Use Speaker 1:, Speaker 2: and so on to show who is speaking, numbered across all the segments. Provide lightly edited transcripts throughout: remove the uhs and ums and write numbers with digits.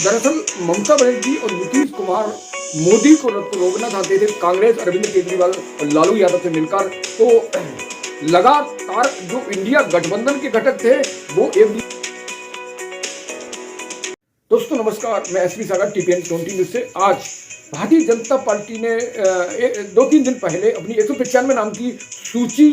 Speaker 1: दरअसल ममता बनर्जी और नीतीश कुमार मोदी को रोकना चाहते थे। कांग्रेस अरविंद केजरीवाल और लालू यादव से मिलकर तो लगातार जो इंडिया गठबंधन के घटक थे वो एक। दोस्तों नमस्कार, मैं एसपी सागर टीपीएन 20 न्यूज से। आज भारतीय जनता पार्टी ने 2-3 दिन पहले अपनी 195 नाम की सूची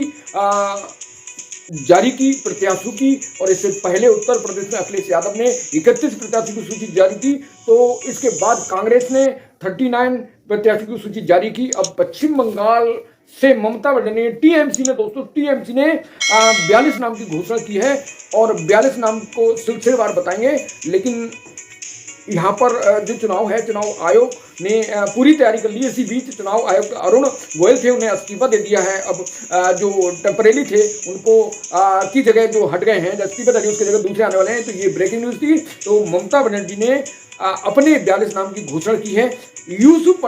Speaker 1: जारी की प्रत्याशियों की, और इससे पहले उत्तर प्रदेश में अखिलेश यादव ने 31 प्रत्याशियों की सूची जारी की। तो इसके बाद कांग्रेस ने 39 प्रत्याशियों की सूची जारी की। अब पश्चिम बंगाल से ममता बनर्जी ने टीएमसी ने 42 नाम की घोषणा की है, और 42 नाम को सिलसिलेवार बताएंगे। लेकिन यहाँ पर जो चुनाव है, चुनाव आयोग ने पूरी तैयारी कर ली। इसी बीच चुनाव आयोग अरुण गोयल थे, उन्हें इस्तीफा दे दिया है। अब जो टेम्परेरी थे उनको की जगह जो हट गए हैं, इस्तीफा दे दिया, उसकी जगह दूसरे आने वाले हैं। तो ये ब्रेकिंग न्यूज़ थी। तो ममता बनर्जी ने अपने 42 नाम की घोषणा की है। यूसुफ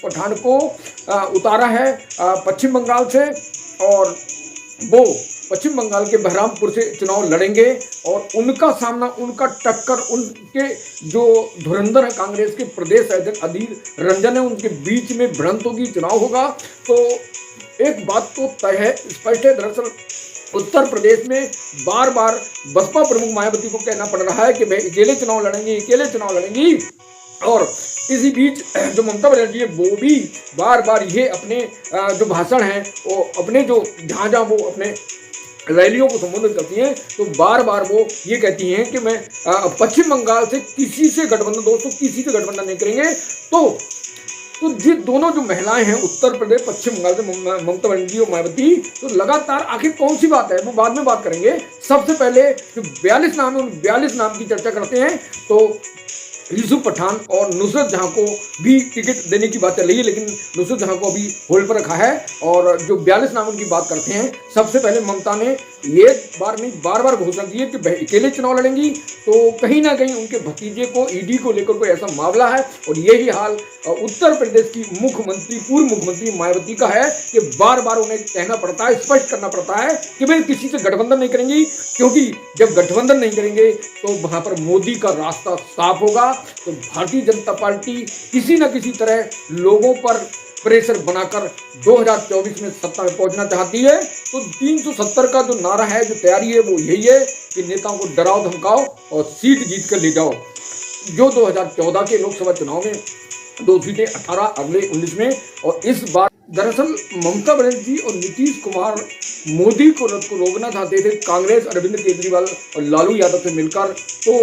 Speaker 1: पठान को उतारा है पश्चिम बंगाल से, और वो पश्चिम बंगाल के बहरामपुर से चुनाव लड़ेंगे, और उनका सामना, उनका टक्कर, उनके जो धुरंधर है कांग्रेस के प्रदेश अध्यक्ष अधीर रंजन है, उनके बीच में भिड़ंत होगी, चुनाव होगा। तो एक बात तो तय है, स्पष्ट है। दरअसल उत्तर प्रदेश में बार बार बसपा प्रमुख मायावती को कहना पड़ रहा है कि भाई अकेले चुनाव लड़ेंगी, और इसी बीच जो ममता बनर्जी है वो भी बार बार ये अपने जो भाषण है, वो अपने जो जहाँ वो अपने रैलियों को संबोधित करती हैं, तो बार बार वो ये कहती हैं कि मैं पश्चिम बंगाल से किसी से गठबंधन नहीं करेंगे। तो ये दोनों जो महिलाएं हैं उत्तर प्रदेश पश्चिम बंगाल से, ममता बनर्जी और मायावती, तो लगातार आखिर कौन सी बात है वो बाद में बात करेंगे। सबसे पहले जो 42 नाम है उन 42 नाम की चर्चा करते हैं। तो यूसुफ पठान और नुसरत जहां को भी टिकट देने की बात चल रही है, लेकिन नुसरत जहां को अभी होल्ड पर रखा है। और जो 42 नामों की बात करते हैं, सबसे पहले ममता ने एक बार नहीं बार बार घोषणा की है कि अकेले चुनाव लड़ेंगी। तो कहीं ना कहीं उनके भतीजे को ईडी को लेकर कोई ऐसा मामला है, और यही हाल उत्तर प्रदेश की पूर्व मुख्यमंत्री मायावती का है कि बार बार उन्हें कहना पड़ता है, स्पष्ट करना पड़ता है कि वे किसी से गठबंधन नहीं करेंगी, क्योंकि जब गठबंधन नहीं करेंगे तो वहां पर मोदी का रास्ता साफ होगा। तो भारतीय जनता पार्टी किसी न किसी तरह लोगों पर प्रेशर बनाकर 2024 में सत्ता में पहुंचना चाहती है। तो 370 का जो नारा है, जो तैयारी है, वो यही है कि नेताओं को डराओ धमकाओ और सीट जीत कर ले जाओ। जो 2014 के लोकसभा चुनाव में 2 सीटें 18, अगले 19 में, और इस बार दरअसल ममता बनर्जी और नीतीश कुमार मोदी को रोकना चाहते थे। कांग्रेस अरविंद केजरीवाल और लालू यादव से मिलकर तो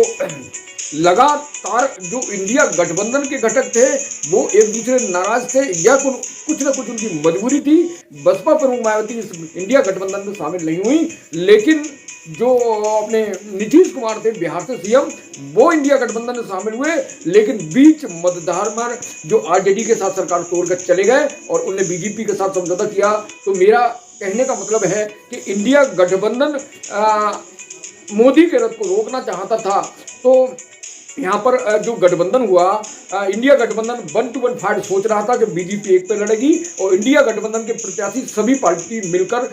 Speaker 1: लगातार जो इंडिया गठबंधन के घटक थे वो एक दूसरे नाराज थे, या कुछ न कुछ उनकी मजबूरी थी। बसपा प्रमुख मायावती इंडिया गठबंधन में शामिल नहीं हुई, लेकिन जो अपने नीतीश कुमार थे बिहार से सीएम, वो इंडिया गठबंधन में शामिल हुए, लेकिन बीच मतदार में जो आरजेडी के साथ सरकार तोड़कर चले गए और उन्हें बीजेपी के साथ समझौता किया। तो मेरा कहने का मतलब है कि इंडिया गठबंधन मोदी के रथ को रोकना चाहता था। तो यहाँ पर जो गठबंधन हुआ, इंडिया गठबंधन 1 to 1 फाइट सोच रहा था कि बीजेपी एक पे लड़ेगी, और इंडिया गठबंधन के प्रत्याशी सभी पार्टी मिलकर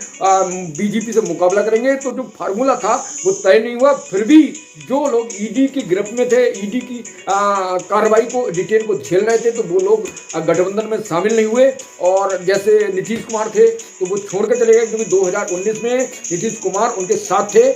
Speaker 1: बीजेपी से मुकाबला करेंगे। तो जो फार्मूला था वो तय नहीं हुआ। फिर भी जो लोग ईडी की गिरफ्त में थे, ईडी की कार्रवाई को, डिटेल को झेल रहे थे, तो वो लोग गठबंधन में शामिल नहीं हुए। और जैसे नीतीश कुमार थे तो वो छोड़ कर चले गए, क्योंकि 2019 में नीतीश कुमार उनके साथ थे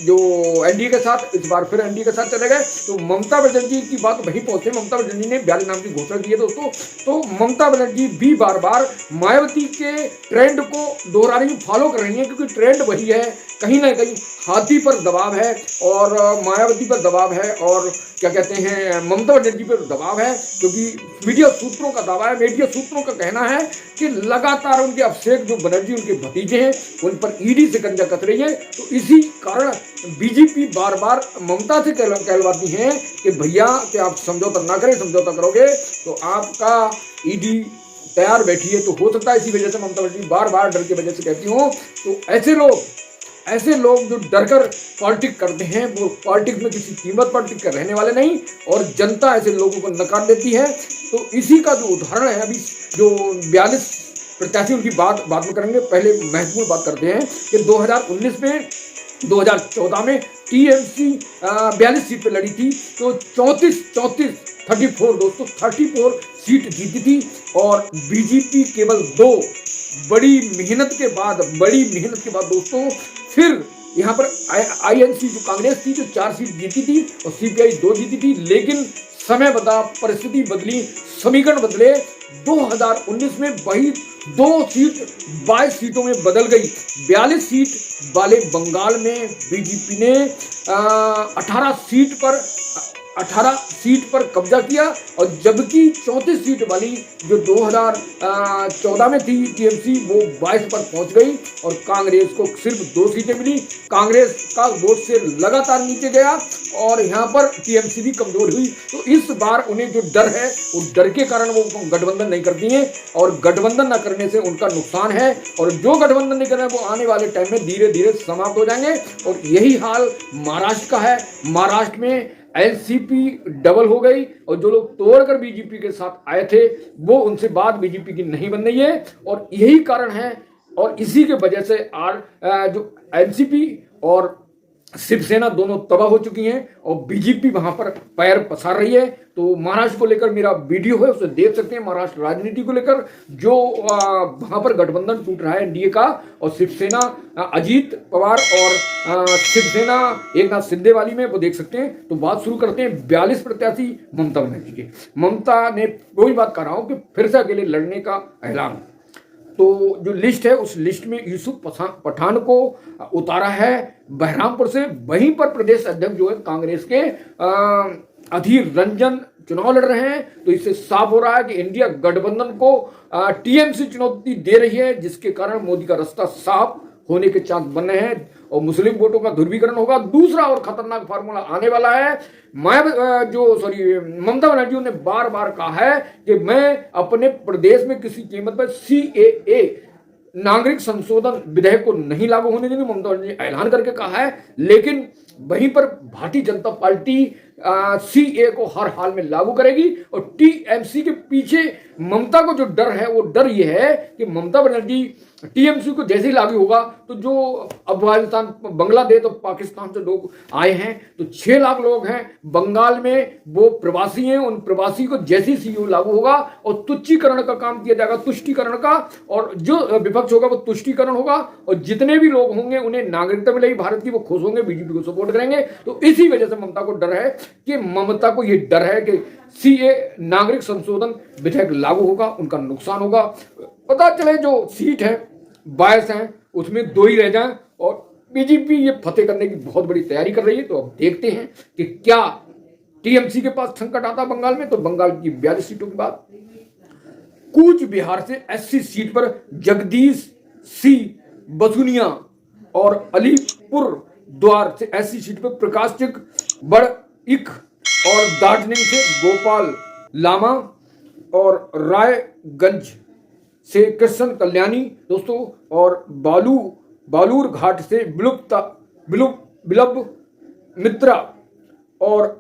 Speaker 1: जो एनडीए के साथ, इस बार फिर एनडीए के साथ चले गए। तो ममता बनर्जी की बात वहीं पहुंचे। ममता बनर्जी ने 42 नाम की घोषणा की है दोस्तों। तो ममता बनर्जी भी बार बार मायावती के ट्रेंड को दोहरा रही, फॉलो कर रही है, क्योंकि ट्रेंड वही है। कहीं ना कहीं हाथी पर दबाव है, और मायावती पर दबाव है, और क्या कहते हैं, ममता बनर्जी पर दबाव है, क्योंकि मीडिया सूत्रों का दावा है, मीडिया सूत्रों का कहना है कि लगातार उनके अभिषेक जो बनर्जी उनके भतीजे हैं उन पर ईडी से शिकंजा कस रही है। तो इसी कारण बीजेपी बार बार ममता से कहलवाती है कि भैया कि आप समझौता ना करें, समझौता करोगे तो आपका ईडी तैयार बैठी है। तो हो सकता है इसी वजह से ममता बनर्जी बार बार डर की वजह से कहती हूँ। तो ऐसे लोग जो डरकर पॉलिटिक्स करते हैं, वो पॉलिटिक्स में किसी कीमत पर टिक कर रहने वाले नहीं, और जनता ऐसे लोगों को नकार देती है। तो इसी का जो उदाहरण है, अभी जो 42 प्रत्याशी उनकी बात में करेंगे। पहले महत्वपूर्ण बात करते हैं कि 2019 में 2014 में टीएमसी 42 सीट पे लड़ी थी, तो 34 दोस्तों 34 सीट जीती थी। और बीजेपी केवल 2 बड़ी मेहनत के बाद दोस्तों फिर यहाँ पर आईएनसी जो कांग्रेस थी जो 4 सीट जीती थी और सीपीआई 2 जीती थी, लेकिन समय बदला, परिस्थिति बदली, समीकरण बदले, 2019 में वही 2 सीट 22 सीटों में बदल गई। 42 सीट वाले बंगाल में बीजेपी ने 18 सीट पर कब्जा किया, और जबकि 34 सीट वाली जो 2014 में थी टीएमसी वो 22 पर पहुंच गई और कांग्रेस को सिर्फ 2 सीटें मिली। कांग्रेस का वोट से लगातार नीचे गया और यहाँ पर टीएमसी भी कमजोर हुई। तो इस बार उन्हें जो डर है उस डर के कारण वो गठबंधन नहीं करती हैं, और गठबंधन न करने से उनका नुकसान है, और जो गठबंधन नहीं कर रहे हैं वो आने वाले टाइम में धीरे धीरे समाप्त हो जाएंगे। और यही हाल महाराष्ट्र का है। महाराष्ट्र में एनसीपी डबल हो गई और जो लोग तोड़कर बीजेपी के साथ आए थे वो उनसे बात बीजेपी की नहीं बन रही है, और यही कारण है। और इसी के वजह से जो एनसीपी और शिवसेना दोनों तबाह हो चुकी हैं और बीजेपी वहां पर पैर पसार रही है। तो महाराष्ट्र को लेकर मेरा वीडियो है, उसे देख सकते हैं। महाराष्ट्र राजनीति को लेकर जो वहां पर गठबंधन टूट रहा है एनडीए का, और शिवसेना अजीत पवार और शिवसेना एकनाथ शिंदे वाली में वो देख सकते हैं। तो बात शुरू करते हैं 42 प्रत्याशी ममता बनर्जी के। ममता ने वही बात कर रहा हूं कि फिर से अकेले लड़ने का ऐलान। तो जो लिस्ट है उस लिस्ट में यूसुफ पठान को उतारा है बहरामपुर से। वहीं पर प्रदेश अध्यक्ष जो है कांग्रेस के अधीर रंजन चुनाव लड़ रहे हैं। तो इससे साफ हो रहा है कि इंडिया गठबंधन को टीएमसी चुनौती दे रही है, जिसके कारण मोदी का रास्ता साफ होने के चांस बन रहे हैं और मुस्लिम वोटों का ध्रुवीकरण होगा। दूसरा और खतरनाक फार्मूला आने वाला है। ममता बनर्जी ने बार बार कहा है कि मैं अपने प्रदेश में किसी कीमत पर सीएए नागरिक संशोधन विधेयक को नहीं लागू होने देंगे। ममता बनर्जी ने ऐलान करके कहा है, लेकिन वहीं पर भारतीय जनता पार्टी सीए को हर हाल में लागू करेगी। और टीएमसी के पीछे ममता को जो डर है वो डर ये है कि ममता बनर्जी टीएमसी को जैसे ही लागू होगा तो जो अफगानिस्तान, बांग्लादेश और पाकिस्तान से लोग आए हैं, तो 6 लाख लोग हैं बंगाल में, वो प्रवासी हैं। उन प्रवासी को जैसे ही सीओ लागू होगा और तुच्छीकरण का काम किया जाएगा, तुष्टीकरण का, और जो विपक्ष होगा वो तुष्टीकरण होगा, और जितने भी लोग होंगे उन्हें नागरिकता मिलेगी भारत की, वो खुश होंगे, बीजेपी को सपोर्ट करेंगे। तो इसी वजह से ममता को डर है कि ममता को यह डर है कि सीए नागरिक संशोधन विधेयक लागू होगा, उनका नुकसान होगा। पता चले जो सीट है 22 हैं उसमें 2 ही रह जाएं, और बीजेपी ये फतेह करने की बहुत बड़ी तैयारी कर रही है। तो अब देखते हैं कि क्या टीएमसी के पास संकट आता बंगाल में। तो बंगाल की 42 सीटों के बाद कूच बिहार से 80 सीट पर जगदीश सी बसुनिया और अलीपुर द्वार से 80 सीट पर प्रकाश चिक बड़ इक और दार्जिलिंग से गोपाल लामा और रायगंज से कृष्ण कल्याणी दोस्तों, और बालूर घाट से बिलब मित्रा, और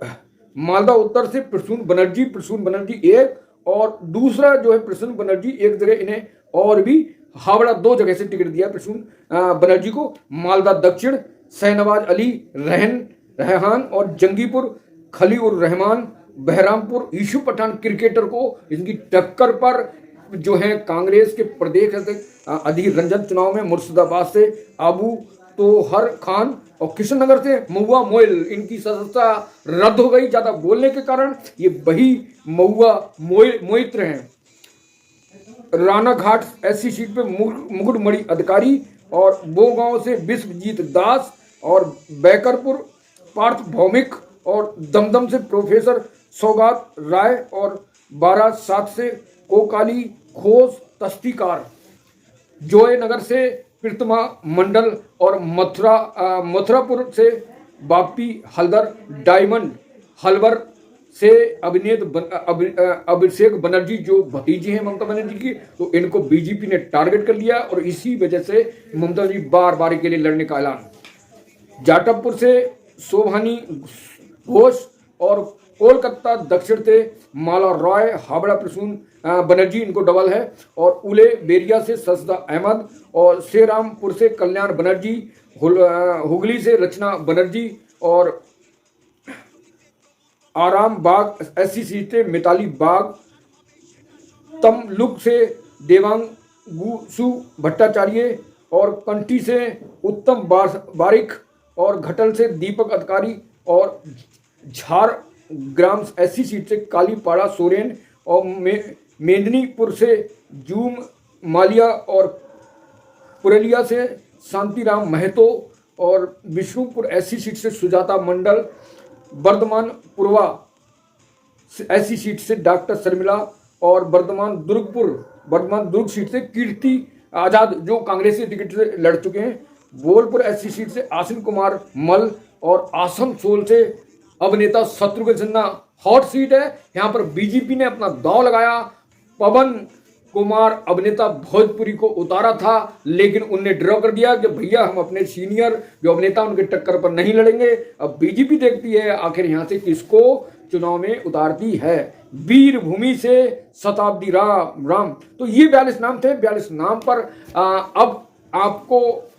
Speaker 1: मालदा उत्तर से प्रसून बनर्जी एक, और दूसरा जो है प्रसून बनर्जी एक जगह, इन्हें और भी हावड़ा 2 जगह से टिकट दिया प्रसून बनर्जी को। मालदा दक्षिण शहनवाज अली रहमान और जंगीपुर खलीउर रहमान, बहरामपुर यूसुफ पठान क्रिकेटर को इनकी टक्कर पर जो है कांग्रेस के प्रदेश अध्यक्ष अधीर रंजन चुनाव में मुर्शिदाबाद से आबू तोहर खान और किशननगर से महुआ मोइल, इनकी सदस्यता रद्द हो गई ज्यादा बोलने के कारण। ये वही महुआ मोइत्र हैं। राना घाट ऐसी सीट पे मुकुटमणि अधिकारी और बोगांव से विश्वजीत दास, और बैकरपुर पार्थ भौमिक, और दमदम से प्रोफेसर सौगात राय, और 12/7 से कोकाली घोष तस्तीकार, जोयनगर से प्रीतमा मंडल, और मथुरापुर से बापी हल्दर, डायमंड हलवर से अभिषेक बनर्जी जो भतीजी हैं ममता बनर्जी की, तो इनको बीजेपी ने टारगेट कर लिया और इसी वजह से ममता बनर्जी बार बार के लिए लड़ने का ऐलान। जाटवपुर से शोभानी घोष, और कोलकाता दक्षिण से माला रॉय, हावड़ा प्रसून बनर्जी, इनको डबल है, और उले बेरिया से ससदा अहमद, और श्रीरामपुर से कल्याण बनर्जी, हुगली से रचना बनर्जी और आराम बाग एससी सीट से मिताली बाग, तमलुक से देवांगुसु भट्टाचार्य और कंठी से उत्तम बारिक और घटल से दीपक अधिकारी और झारग्राम एससी सीट से कालीपाड़ा सोरेन और मेदिनीपुर से जूम मालिया और पुरलिया से शांतिराम महतो और विष्णुपुर एससी सीट से सुजाता मंडल, बर्धमान पूर्वा एससी सीट से डॉक्टर शर्मिला और बर्धमान दुर्ग सीट से कीर्ति आजाद जो कांग्रेस की टिकट से लड़ चुके हैं, बोलपुर एससी सीट से आसिन कुमार मल और आसनसोल से अभिनेता शत्रुघ्न सिन्हा। हॉट सीट है, यहाँ पर बीजेपी ने अपना दांव लगाया। पवन कुमार अभिनेता भोजपुरी को उतारा था, लेकिन उनने ड्रॉ कर दिया कि भैया हम अपने सीनियर जो अभिनेता उनके टक्कर पर नहीं लड़ेंगे। अब बीजेपी देखती है आखिर यहाँ से किसको चुनाव में उतारती है। वीरभूमि से शताब्दी राम, तो ये 42 नाम थे। 42 नाम पर अब आपको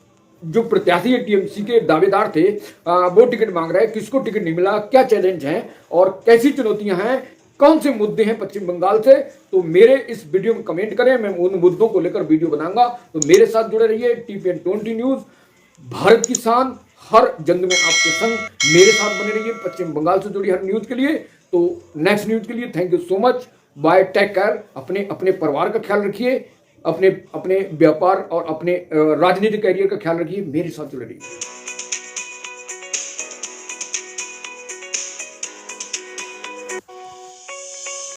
Speaker 1: जो प्रत्याशी टीएमसी के दावेदार थे वो टिकट मांग रहे हैं। किसको टिकट नहीं मिला, क्या चैलेंज हैं और कैसी चुनौतियां हैं, कौन से मुद्दे हैं पश्चिम बंगाल से, तो मेरे इस वीडियो में कमेंट करें। मैं उन मुद्दों को लेकर वीडियो बनाऊंगा, तो मेरे साथ जुड़े रहिए। TPN20 न्यूज, भारत की शान, हर जंग में आपके संग, मेरे साथ बने रहिए पश्चिम बंगाल से जुड़ी हर न्यूज के लिए। तो नेक्स्ट न्यूज के लिए thank you so much, bye, take care. अपने परिवार का ख्याल रखिए, अपने व्यापार और अपने राजनीतिक कैरियर का ख्याल रखिए। मेरे साथ जुड़े रहिए।